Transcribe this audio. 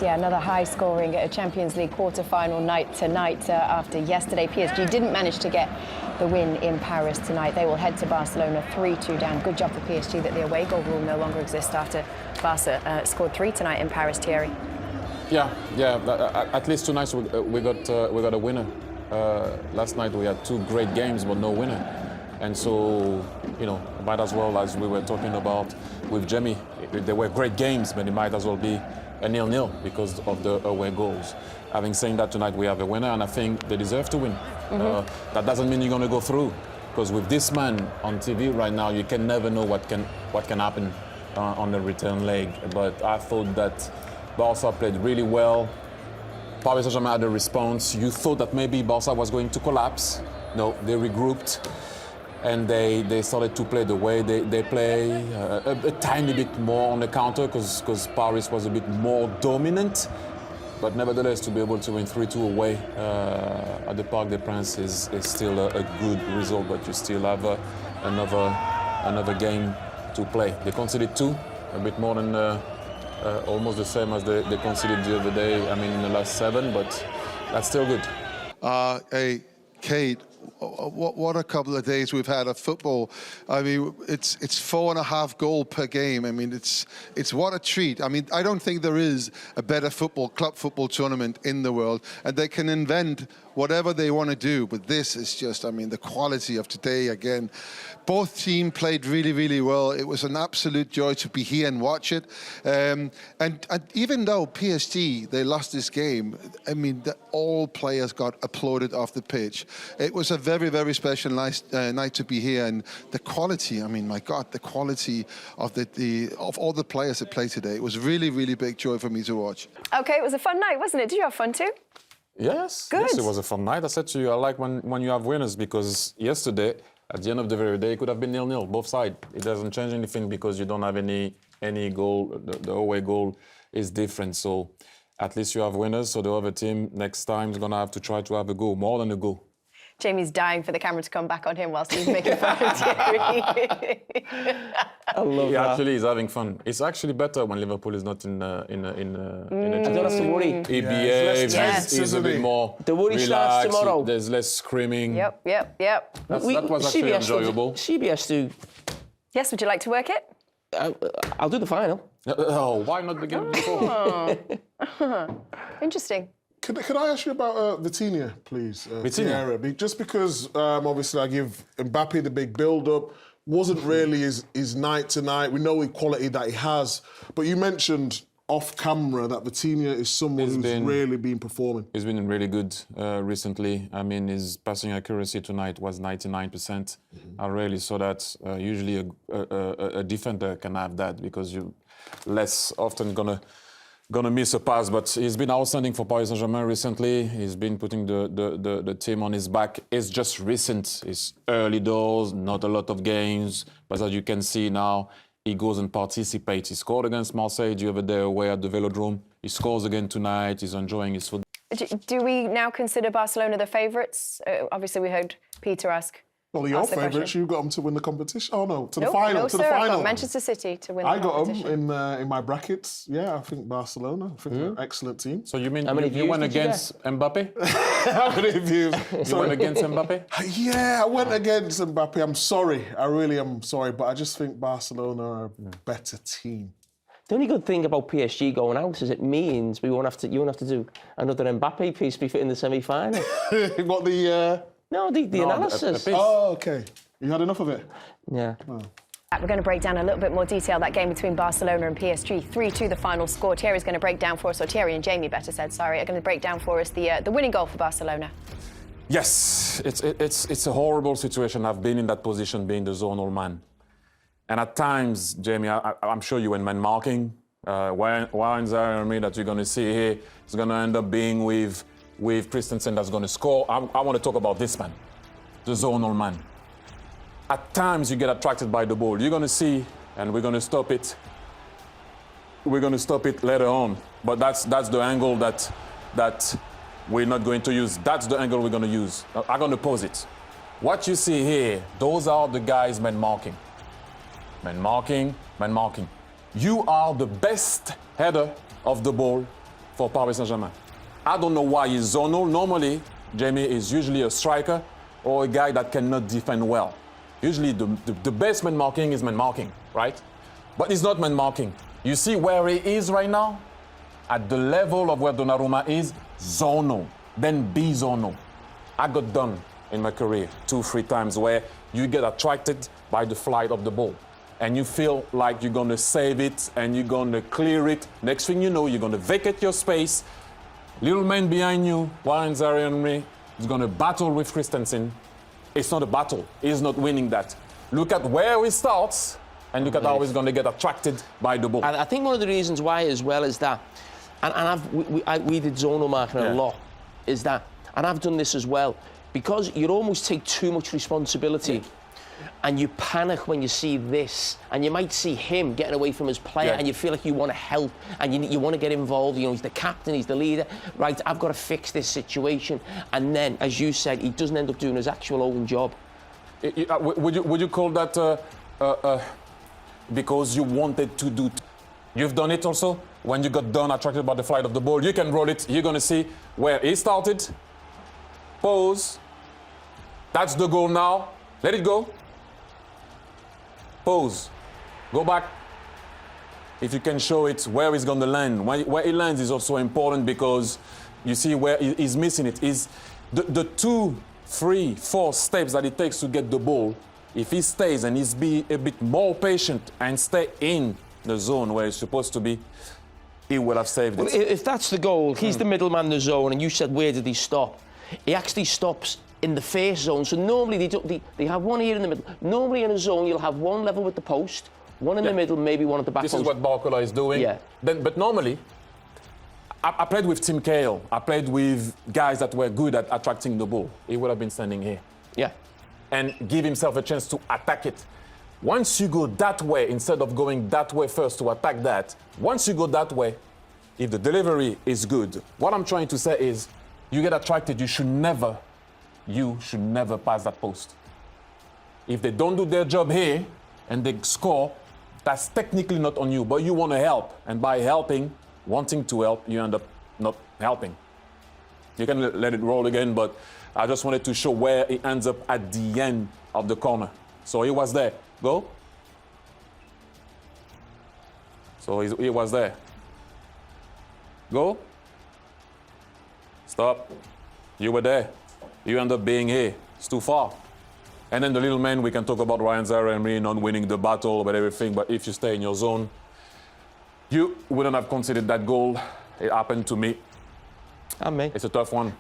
Yeah, another high-scoring Champions League quarter-final night tonight after yesterday. PSG didn't manage to get the win in Paris tonight. They will head to Barcelona 3-2 down. Good job for PSG that the away goal rule no longer exists after Barca scored 3 tonight in Paris, Thierry. Yeah. At least tonight we got a winner. Last night we had 2 great games, but no winner. And so, might as well, as we were talking about with Jamie, they were great games, but it might as well be a 0-0 because of the away goals. Having said that, tonight we have a winner, and I think they deserve to win. That doesn't mean you're going to go through, because with this man on TV right now, you can never know what can happen on the return leg. But I thought that Barca played really well. Paris Saint-Germain had a response. You thought that maybe Barca was going to collapse. No, they regrouped. And they started to play the way they play, a tiny bit more on the counter because Paris was a bit more dominant. But nevertheless, to be able to win 3-2 away at the Parc des Princes is still a good result, but you still have another game to play. They conceded 2, a bit more than almost the same as they conceded the other day, in the last 7, but that's still good. Hey, Kate. What a couple of days we've had of football. It's 4.5 goals per game. It's what a treat. I don't think there is a better club football tournament in the world, and they can invent whatever they want to do. But this is just, the quality of today again. Both teams played really, really well. It was an absolute joy to be here and watch it. And even though PSG, they lost this game, all players got applauded off the pitch. It was a very, very special night to be here. And the quality, my God, the quality of of all the players that played today. It was really, really big joy for me to watch. OK, it was a fun night, wasn't it? Did you have fun too? Yes. Good. Yes, it was a fun night. I said to you, I like when you have winners, because yesterday, at the end of the very day, it could have been 0-0, both sides. It doesn't change anything because you don't have any goal. The away goal is different. So at least you have winners. So the other team next time is going to have to try to have a goal, more than a goal. Jamie's dying for the camera to come back on him whilst he's making fun of Thierry. I love He that. actually is having fun. It's actually better when Liverpool is not in a I don't have to worry. He behaves, Yes. he's a bit more The worry starts relaxed, tomorrow. There's less screaming. Yep. That was actually enjoyable. CBS do. Yes, would you like to work it? I'll do the final. Oh, why not begin before? Interesting. Can I ask you about Vitinha, please? Vitinha? Thierry? Just because, obviously, I give Mbappe the big build-up. Wasn't really his night tonight. We know the quality that he has. But you mentioned off-camera that Vitinha is someone who's really been performing. He's been really good recently. His passing accuracy tonight was 99%. I really saw that. Usually a defender can have that because you're less often gonna miss a pass, but he's been outstanding for Paris Saint-Germain recently. He's been putting the team on his back. It's just recent. It's early doors, not a lot of games, but as you can see now, he goes and participates. He scored against Marseille the other day away at the Velodrome. He scores again tonight. He's enjoying his football. Do we now consider Barcelona the favourites? Obviously, we heard Peter ask. Well, your favourites, you got them to win the competition. Oh, no, to the final. No, to sir, the final. I've got Manchester City to win the competition. I got them in my brackets. Yeah, I think Barcelona. I think they're an excellent team. So you mean How many you views went did you against Mbappe? How many views? You went against Mbappe? Yeah, I went against Mbappe. I'm sorry. I really am sorry. But I just think Barcelona are a better team. The only good thing about PSG going out is it means you won't have to do another Mbappe piece before in the semi-final. What the... No, the analysis. Oh, OK. You had enough of it? Yeah. Oh. We're going to break down a little bit more detail that game between Barcelona and PSG. 3-2 the final score. Thierry's going to break down for us, or Thierry and Jamie better said, sorry, are going to break down for us the winning goal for Barcelona. Yes, it's a horrible situation. I've been in that position, being the zonal man. And at times, Jamie, I'm sure you went man marking. Warren's Henry that you're going to see here is going to end up being with Christensen that's going to score. I want to talk about this man, the zonal man. At times, you get attracted by the ball. You're going to see, and we're going to stop it. We're going to stop it later on. But that's the angle that we're not going to use. That's the angle we're going to use. I'm going to pause it. What you see here, those are the guys man marking. Man marking, man marking. You are the best header of the ball for Paris Saint-Germain. I don't know why he's zonal. Normally, Jamie is usually a striker or a guy that cannot defend well. Usually the best man marking is man marking, right? But he's not man marking. You see where he is right now? At the level of where Donnarumma is, zonal, then be zonal. I got done in my career 2-3 times where you get attracted by the flight of the ball and you feel like you're going to save it and you're going to clear it. Next thing you know, you're going to vacate your space. Little man behind you, Thierry Henry, is going to battle with Christensen. It's not a battle. He's not winning that. Look at where he starts and look at how he's going to get attracted by the ball. I think one of the reasons why as well is that, we did zonal marking a lot, is that, and I've done this as well, because you almost take too much responsibility and you panic when you see this, and you might see him getting away from his player and you feel like you want to help and you want to get involved. You know, he's the captain, he's the leader. Right, I've got to fix this situation. And then, as you said, he doesn't end up doing his actual own job. Would you call that because you wanted to do? You've done it also? When you got done, attracted by the flight of the ball, you can roll it. You're going to see where he started. Pause. That's the goal now. Let it go. Pause. Go back. If you can show it where he's going to land. Where he lands is also important because you see where he's missing it. Is the 2, 3, 4 steps that it takes to get the ball. If he stays and he's be a bit more patient and stay in the zone where he's supposed to be, he will have saved it. Well, if that's the goal, he's the middleman in the zone, and you said, where did he stop? He actually stops in the face zone. So normally they have one here in the middle. Normally in a zone, you'll have one level with the post, one in the middle, maybe one at the back This post. is what Barcelona is doing. Yeah. But normally, I played with Tim Cahill. I played with guys that were good at attracting the ball. He would have been standing here. Yeah. And give himself a chance to attack it. Once you go that way, instead of going that way first to attack that, once you go that way, if the delivery is good, what I'm trying to say is, you get attracted, you should never pass that post. If they don't do their job here and they score, that's technically not on you, but you want to help. And by helping, wanting to help, you end up not helping. You can let it roll again, but I just wanted to show where it ends up at the end of the corner. So he was there. Go. So he was there. Go. Stop. You were there. You end up being here. It's too far. And then the little man, we can talk about Thierry Henry not winning the battle, but everything. But if you stay in your zone, you wouldn't have considered that goal. It happened to me. And me. It's a tough one.